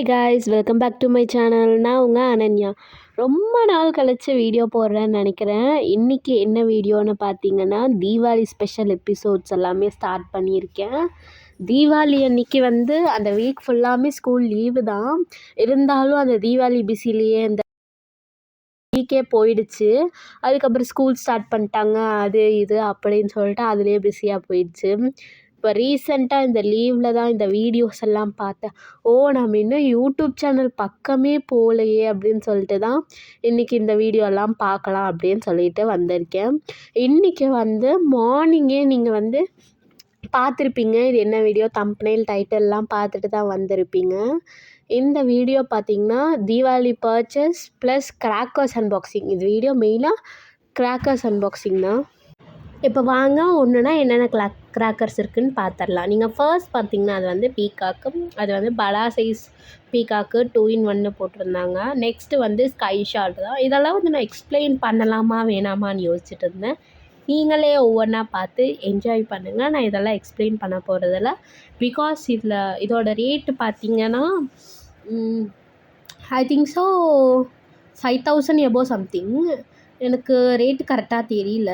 guys, welcome back to my channel. நான் உங்கள் அனன்யா. ரொம்ப நாள் கழிச்சு வீடியோ போடுறேன்னு நினைக்கிறேன். இன்றைக்கி என்ன வீடியோன்னு பார்த்தீங்கன்னா, தீபாவளி ஸ்பெஷல் எபிசோட்ஸ் எல்லாமே ஸ்டார்ட் பண்ணியிருக்கேன். தீபாவளி அன்றைக்கி அந்த வீக் ஃபுல்லாமே ஸ்கூல் லீவு தான். இருந்தாலும் அந்த தீபாவளி பிஸிலேயே அந்த வீக்கே போயிடுச்சு. அதுக்கப்புறம் ஸ்கூல் ஸ்டார்ட் பண்ணிட்டாங்க, அது இது அப்படின்னு சொல்லிட்டு அதுலேயே பிஸியாக போயிடுச்சு. இப்போ ரீசெண்டாக இந்த லீவில் தான் இந்த வீடியோஸ் எல்லாம் பார்த்தேன். நம்ம இன்னும் யூடியூப் சேனல் பக்கமே போகலையே அப்படின்னு சொல்லிட்டு தான் இன்றைக்கி இந்த வீடியோலாம் பார்க்கலாம் அப்படின்னு சொல்லிட்டு வந்திருக்கேன். இன்றைக்கி மார்னிங்கே நீங்கள் பார்த்துருப்பீங்க. இது என்ன வீடியோ, தம்ப்நெயில் டைட்டில்லாம் பார்த்துட்டு தான் வந்திருப்பீங்க. இந்த வீடியோ பார்த்திங்கன்னா Deepavali purchase plus crackers unboxing. இது வீடியோ மெயினாக கிராக்கர்ஸ் அன்பாக்சிங் தான். இப்போ வாங்க ஒன்றுனா என்னென்ன கிராக்கர்ஸ் இருக்குதுன்னு பார்த்துடலாம். நீங்கள் ஃபர்ஸ்ட் பார்த்தீங்கன்னா அது பீகாக்கு, அது பலா சைஸ் பீகாக்கு 2-in-1 போட்டிருந்தாங்க. நெக்ஸ்ட்டு ஸ்கை ஷாட் தான். இதெல்லாம் நான் எக்ஸ்பிளைன் பண்ணலாமா வேணாமான்னு யோசிச்சுட்டு இருந்தேன். நீங்களே ஒவ்வொன்றா பார்த்து என்ஜாய் பண்ணுங்கள். நான் இதெல்லாம் எக்ஸ்பிளைன் பண்ண போகிறதில்ல. பிகாஸ் இதோட ரேட்டு பார்த்தீங்கன்னா I think so 5,000 above something. எனக்கு ரேட்டு கரெக்டாக தெரியல.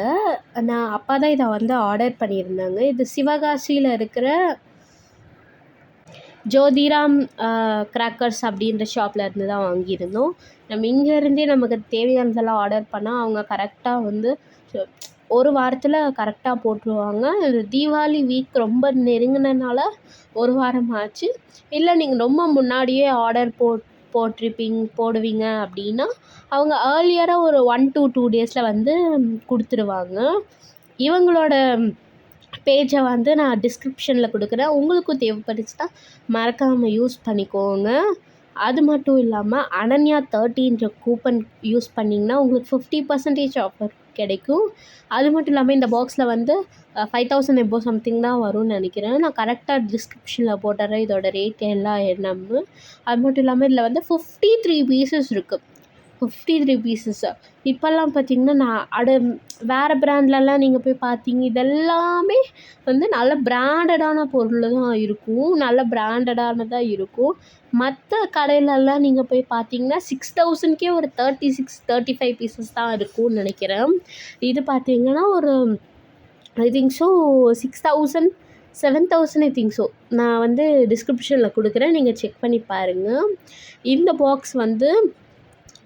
நான் அப்பா தான் இதை ஆர்டர் பண்ணியிருந்தாங்க. இது சிவகாசியில் இருக்கிற ஜோதிராம் கிராக்கர்ஸ் அப்படின்ற ஷாப்பில் இருந்து தான் வாங்கியிருந்தோம். நம்ம இங்கேருந்தே நமக்கு தேவையானதெல்லாம் ஆர்டர் பண்ணால் அவங்க கரெக்டாக ஒரு வாரத்தில் கரெக்டாக போட்டுருவாங்க. தீபாவளி வீக் ரொம்ப நெருங்கினனால ஒரு வாரம் ஆச்சு. இல்லை நீங்கள் ரொம்ப முன்னாடியே ஆர்டர் போடுவீங்க அப்படின்னா அவங்க ஏர்லியராக ஒரு 1 to 2 டேஸில் கொடுத்துருவாங்க. இவங்களோட பேஜை நான் டிஸ்கிரிப்ஷனில் கொடுக்குறேன். உங்களுக்கும் தேவைப்பட்டுச்சுன்னா மறக்காமல் யூஸ் பண்ணிக்கோங்க. அது மட்டும் இல்லாமல் அனன்யா 30ன்ற கூப்பன் யூஸ் பண்ணிங்கன்னா உங்களுக்கு 50% ஆஃபர் கிடைக்கும். அது மட்டும் இல்லாமல் இந்த பாக்ஸில் 5,000 எபோவ் சம்திங் தான் வரும்னு நினைக்கிறேன். நான் கரெக்டாக டிஸ்கிரிப்ஷனில் போட்டுறேன் இதோட ரேட் எல்லாம் என்னன்னு. அது மட்டும் இல்லாமல் இதில் 53 பீசஸ் இருக்குது. 53 பீசஸ். இப்போல்லாம் பார்த்திங்கன்னா நான் வேறு பிராண்ட்லலாம் நீங்கள் போய் பார்த்தீங்க, இதெல்லாமே நல்ல பிராண்டடான பொருள் தான் இருக்கும். நல்ல பிராண்டடானதாக இருக்கும். மற்ற கடையிலலாம் நீங்கள் போய் பார்த்தீங்கன்னா 6,000க்கே ஒரு 36-35 பீசஸ் தான் இருக்கும்னு நினைக்கிறேன். இது பார்த்திங்கன்னா ஒரு I think so 6,000 7,000 I think so. நான் டிஸ்கிரிப்ஷனில் கொடுக்குறேன், நீங்கள் செக் பண்ணி பாருங்கள். இந்த பாக்ஸ்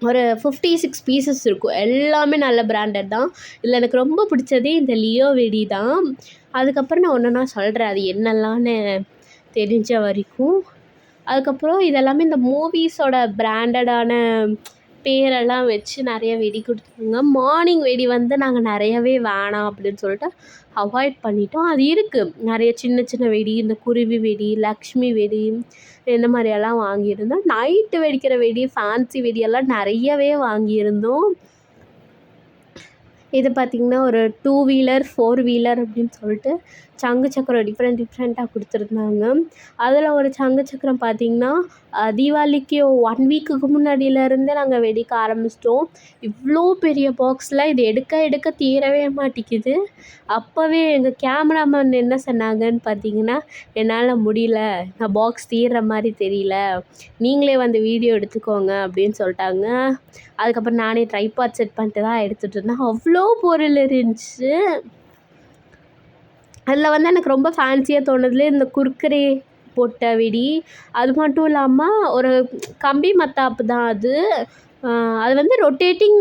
ஒரு 56 பீசஸ் இருக்கும். எல்லாமே நல்ல பிராண்டட் தான். இதில் எனக்கு ரொம்ப பிடிச்சதே இந்த லியோ வெடி தான். அதுக்கப்புறம் நான் ஒன்றுனா சொல்கிறேன் அது என்னெல்லாம்னு தெரிஞ்ச வரைக்கும். அதுக்கப்புறம் இதெல்லாமே இந்த மூவிஸோட பிராண்டடான பேரெல்லாம் வச்சு நிறைய வெடி கொடுத்துருங்க. மார்னிங் வெடி நாங்கள் நிறையவே வேணாம் அப்படின்னு சொல்லிட்டு அவாய்ட் பண்ணிட்டோம். அது இருக்குது நிறைய சின்ன சின்ன வெடி, இந்த குருவி வெடி, லக்ஷ்மி வெடி, இந்த மாதிரியெல்லாம் வாங்கியிருந்தோம். நைட்டு வெடிக்கிற வெடி, ஃபேன்சி வெடியெல்லாம் நிறையவே வாங்கியிருந்தோம். இது பார்த்திங்கன்னா ஒரு 2 வீலர் 4 வீலர் அப்படின்னு சொல்லிட்டு சங்கு சக்கரம் டிஃப்ரெண்ட்டாக கொடுத்துருந்தாங்க. அதில் ஒரு சங்கு சக்கரம் பார்த்திங்கன்னா தீபாவளிக்கு 1 வீக்குக்கு முன்னாடியிலேருந்தே நாங்கள் வெடிக்க ஆரம்பிச்சிட்டோம். இவ்வளோ பெரிய பாக்ஸில் இது எடுக்க தீரவே மாட்டேங்குது. அப்போவே எங்கள் கேமராமேன் என்ன சொன்னாங்கன்னு பார்த்தீங்கன்னா, என்னால் முடியல, நான் பாக்ஸ் தீர்ற மாதிரி தெரியல, நீங்களே வீடியோ எடுத்துக்கோங்க அப்படின்னு சொல்லிட்டாங்க. அதுக்கப்புறம் நானே ட்ரைபாட் செட் பண்ணிட்டு தான் எடுத்துகிட்டு இருந்தேன். அவ்வளோ பொருள் இருந்துச்சு. அதில் எனக்கு ரொம்ப ஃபேன்சியாக தோணுதுல இந்த குர்குரே போட்ட வெடி. அது மட்டும் இல்லாமல் ஒரு கம்பி மத்தாப்பு தான் அது. அது ரொட்டேட்டிங்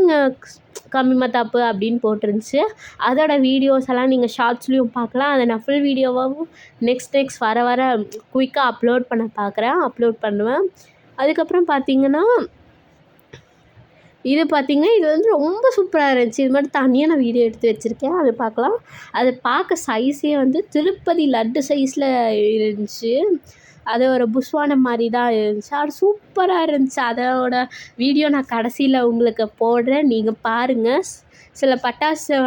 கம்பி மத்தாப்பு அப்படின்னு போட்டிருந்துச்சு. அதோட வீடியோஸ் எல்லாம் நீங்கள் ஷார்ட்ஸ்லேயும் பார்க்கலாம். அதை நான் ஃபுல் வீடியோவாகவும் நெக்ஸ்ட் வர குயிக்காக அப்லோட் பண்ணுவேன். அதுக்கப்புறம் பார்த்திங்கன்னா இது பார்த்திங்கன்னா இது ரொம்ப சூப்பராக இருந்துச்சு. இது மாதிரி தனியாக நான் வீடியோ எடுத்து வச்சுருக்கேன், அது பார்க்கலாம். அது பார்க்க சைஸே திருப்பதி லட்டு சைஸில் இருந்துச்சு. அது ஒரு புஸ்வானம் மாதிரி தான் இருந்துச்சு. அது சூப்பராக இருந்துச்சு. அதோட வீடியோ நான் கடைசியில் உங்களுக்கு போடுறேன், நீங்கள் பாருங்கள். சில பட்டாசை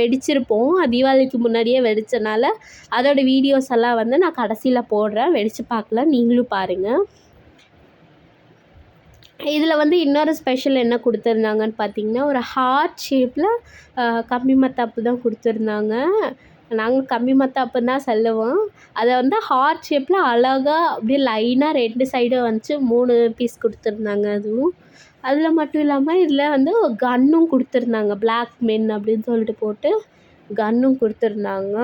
வெடிச்சிருப்போம், தீபாவளிக்கு முன்னாடியே வெடித்தனால அதோட வீடியோஸ் எல்லாம் நான் கடைசியில் போடுறேன், வெடித்து பார்க்கலாம், நீங்களும் பாருங்கள். இதில் இன்னொரு ஸ்பெஷல் என்ன கொடுத்துருந்தாங்கன்னு பார்த்தீங்கன்னா ஒரு ஹார்ட் ஷேப்பில் கம்பி மத்தாப்பு தான் கொடுத்துருந்தாங்க. நாங்கள் கம்பி மத்தாப்புன்னு தான் சொல்லுவோம். அதை வந்து ஹார்ட் ஷேப்பில் அழகாக அப்படியே லைனாக 2 சைடும் வந்துச்சு 3 பீஸ் கொடுத்துருந்தாங்க. அதுவும் அதில் மட்டும் இல்லாமல் இதில் வந்து கன்னும் கொடுத்துருந்தாங்க. பிளாக் மென் அப்படின்னு சொல்லிட்டு போட்டு கன்னும் கொடுத்துருந்தாங்க.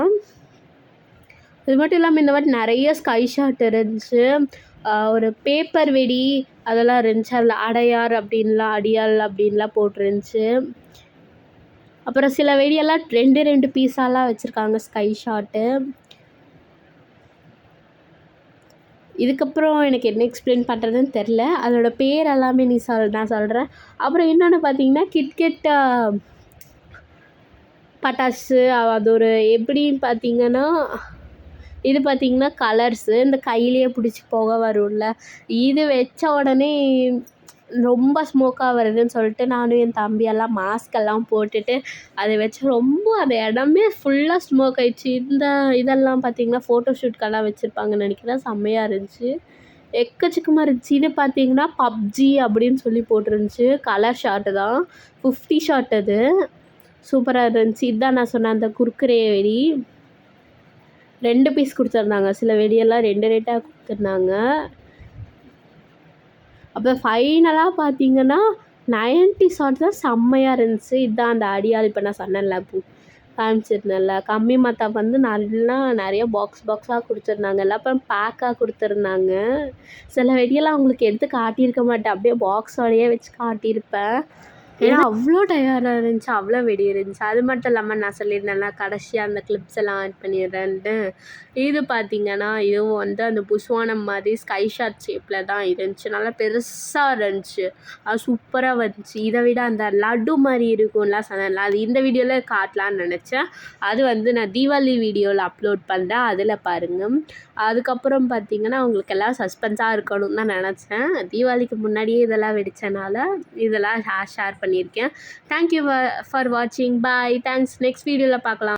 இது மட்டும் இல்லாமல் இந்த வாட்டி நிறைய ஸ்கை ஷாட் இருந்துச்சு. ஒரு பேப்பர் வெடி அதெல்லாம் இருந்துச்சு. அதில் அடையார் அப்படின்லாம் அடியால் அப்படின்லாம் போட்டிருந்துச்சு. அப்புறம் சில வெடியெல்லாம் 2 பீஸாலாம் வச்சுருக்காங்க ஸ்கை ஷாட்டு. இதுக்கப்புறம் எனக்கு என்ன எக்ஸ்பிளைன் பண்ணுறதுன்னு தெரில. அதோட பேர் எல்லாமே நான் சொல்கிறேன். அப்புறம் இன்னொன்று பார்த்தீங்கன்னா கிட்கெட் பட்டாசு அது ஒரு எப்படின்னு பார்த்தீங்கன்னா இது பார்த்திங்கன்னா கலர்ஸு இந்த கையிலேயே பிடிச்சி புகை வரும்ல, இது வச்ச உடனே ரொம்ப ஸ்மோக்காக வருதுன்னு சொல்லிட்டு நானும் என் தம்பியெல்லாம் மாஸ்கெல்லாம் போட்டுட்டு அதை வச்சு ரொம்ப அந்த இடமே ஃபுல்லாக ஸ்மோக் ஆயிடுச்சு. இதெல்லாம் பார்த்திங்கன்னா ஃபோட்டோ ஷூட்கெல்லாம் வச்சுருப்பாங்கன்னு நினைக்கிறேன். செம்மையாக இருந்துச்சு, எக்கச்சக்கமாக இருந்துச்சு. இது பார்த்திங்கன்னா பப்ஜி அப்படின்னு சொல்லி போட்டிருந்துச்சு. கலர் ஷாட்டு தான், 50 ஷாட். அது சூப்பராக இருந்துச்சு. இதுதான் நான் சொன்னேன் அந்த குர்குரே வெடி. 2 பீஸ் கொடுத்துருந்தாங்க. சில வெடியெல்லாம் 2 கொடுத்துருந்தாங்க. அப்புறம் ஃபைனலாக பார்த்தீங்கன்னா 90 ஷாட் தான் செம்மையாக இருந்துச்சு. இதுதான் அந்த அடியால் இப்போ நான் சொன்னேன்ல காமிச்சிருந்தேன்ல. கம்பி மத்தாப்பு வந்து நல்லா நிறைய பாக்ஸாக கொடுத்துருந்தாங்க. எல்லாம் அப்புறம் பேக்காக கொடுத்துருந்தாங்க. சில வெடியெல்லாம் அவங்களுக்கு எடுத்து காட்டியிருக்க மாட்டேன், அப்படியே பாக்ஸோடையே வச்சு காட்டியிருப்பேன். ஏன்னா அவ்வளோ டயர்டாக இருந்துச்சு, அவ்வளோ வெடி இருந்துச்சு. அது மட்டும் இல்லாமல் நான் சொல்லியிருந்தேன்ல கடைசியாக அந்த கிளிப்ஸ் எல்லாம் ஆட் பண்ணிடுறேன்ட்டு. இது பார்த்திங்கன்னா இதுவும் வந்து அந்த புஷ்வானம் மாதிரி ஸ்கை ஷாட் ஷேப்பில் தான் இருந்துச்சு. நல்லா பெருசாக இருந்துச்சு, அது சூப்பராக வந்துச்சு. இதை விட அந்த லட்டு மாதிரி இருக்கும்லாம் சொன்னேன்ல, அது இந்த வீடியோவில் காட்டலான்னு நினச்சேன். அது வந்து நான் தீபாவளி வீடியோவில் அப்லோட் பண்ணுறேன், அதில் பாருங்கள். அதுக்கப்புறம் பார்த்திங்கன்னா உங்களுக்கு எல்லாம் சஸ்பென்ஸாக இருக்கணும்னு தான் நினச்சேன். தீபாவளிக்கு முன்னாடியே இதெல்லாம் வெடித்தனால இதெல்லாம் ஷேர் பண்ணியிருக்கேன். தேங்க்யூ ஃபார் வாட்சிங். பாய். தேங்க்ஸ். நெக்ஸ்ட் வீடியோவில் பார்க்கலாம்.